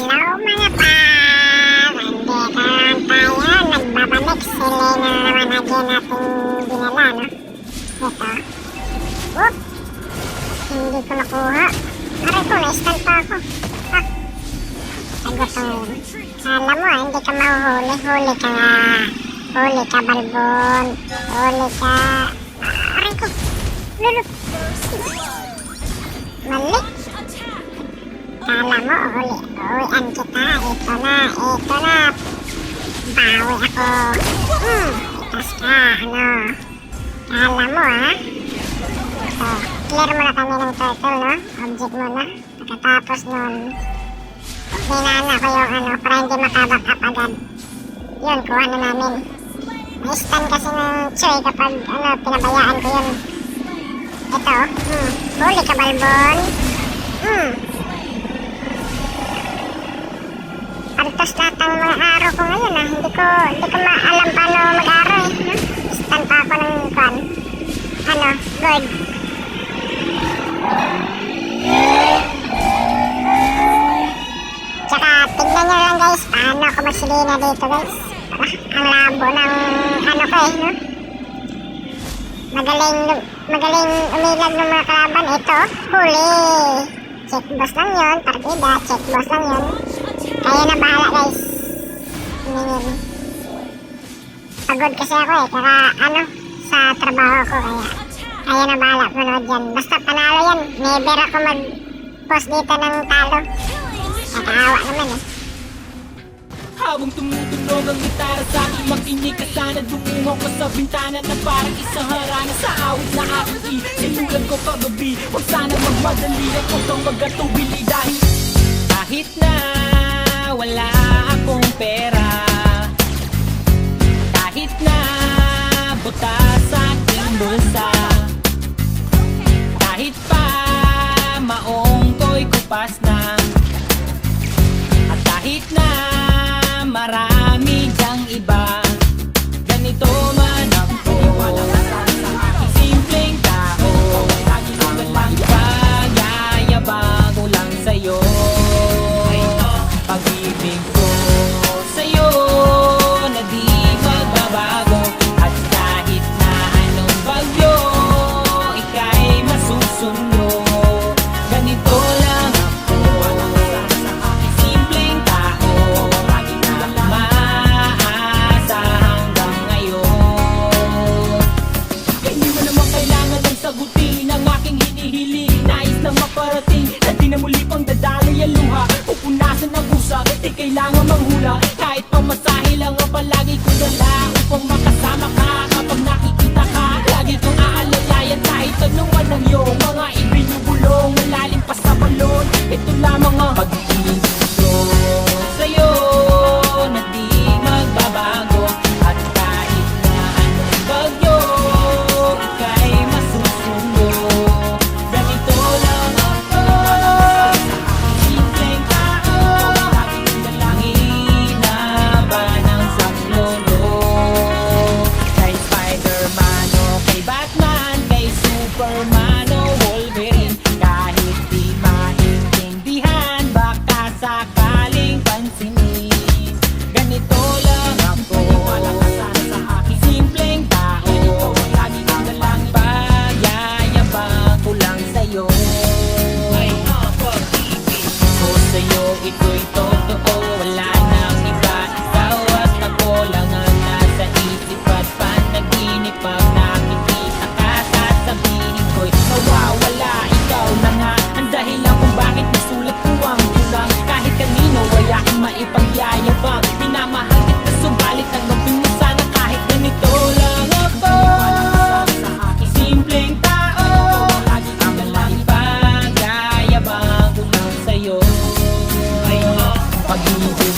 Hello mga par! Hindi ka lang tayo, nagbabalik sila na naman agad natin dinala, no? Ito. Whoop! Hindi ko nakuha. Aray ko, na-stun pa ako. Ah! Sagot ko ngayon. Kala mo hindi ka mahuhuli. Huli ka nga. Huli ka, Balbon. Huli ka. Aray ko. Lulu. Malik. Kala mo, uwian kita. Ito na. Bawi ako. Itas ka, ano. Kala mo, ha? Ito. Clear mo na kami ng turtle, no? Object mo na. Pagkatapos nun, hinana ko yung ano, para hindi makaback up agad. Yun, kuha na namin. Na-stun kasi ng Choy kapag, ano, pinabayaan ko yun. Ito, huli ka, Balbon. Pantos lahat ang mga araw ko ngayon, ha. Hindi ko maalam paano mag-araw, eh. No? Stun pa ako ng kwan. Ano, good. Tsaka, tignan nyo lang guys, paano ako magsilina dito guys. Ang labo ng ano ko eh, no? Magaling umilag ng mga kalaban. Ito, huli. Check boss lang yun, partida, check boss lang yun. Kaya na bahala guys. Hingin. Pagod kasi ako eh, kaya ano, sa trabaho ko kaya na bahala punod yan. Basta panalo yan, never ako mag-post dito ng talo. Nakaawa naman eh. Habang tumutunog ang gitara sa aking makinig ka sana dumungo ko sa bintana na parang isang harana sa awit na aking sinulan ko kagabi. Huwag sana magmadali at huwag kang magkatubili dahil kahit na wala akong pera, kahit na buta sa aking bulsa, kahit pa maong ko'y kupas na, at kahit na marami dyang iba, ganito man ako. Aking simpleng tao, lagi ko lang pag-ayabang ko lang sa'yo. Pag-ibig ko sa'yo na di magbabago, at kahit na anong bagyo ika'y masusundo. Ganito lang ako, aking simpleng tao, lagi na maasa hanggang ngayon. Kaya hindi mo naman kailangan ng sagutin ang aking hinihiling. Nais na maparating na di na muli pang dadaloy ang luha. Pupunasan ang pusa, di kailangan manghula. Kahit pamasahe lang ang palagi ko dala upang makasama ka kapag nakikita ka. Lagi kong aalalayan kahit anong ng iyong mga ibinubulong malalim pa sa balon. Ito lamang ang pag-ibig ko sa'yo na di magbabago, at kahit na anong bagyo ika'y masusundo. Ganito lang ako, simpleng tao, dalangin na ba ng saklolo. Kay Spider-Man o kay Batman, kay Superman o Wolverine, kahit di maintindihan baka sakaling pansinin. Ganito lang ako, sa aking simpleng tao, lagi kong dalang pag-ayabang ko lang sa'yo. Ko sa'yo ito'y totoo, wala nang iba. Ikaw at ako lang ang nasa isip at panaginip. Pag nakikita ka, sasabihin ko'y mawawala. Ikaw na nga ang dahilan kung bakit nasulat ko ang kulang. Kahit kanino ay aking maipagyayabang, minamahal kita subalit tanggapin mo sana kahit ganito lang ako. Simpleng tao, lagi ang dalang pag-ayabang ko lang sa'yo. Pag-ibig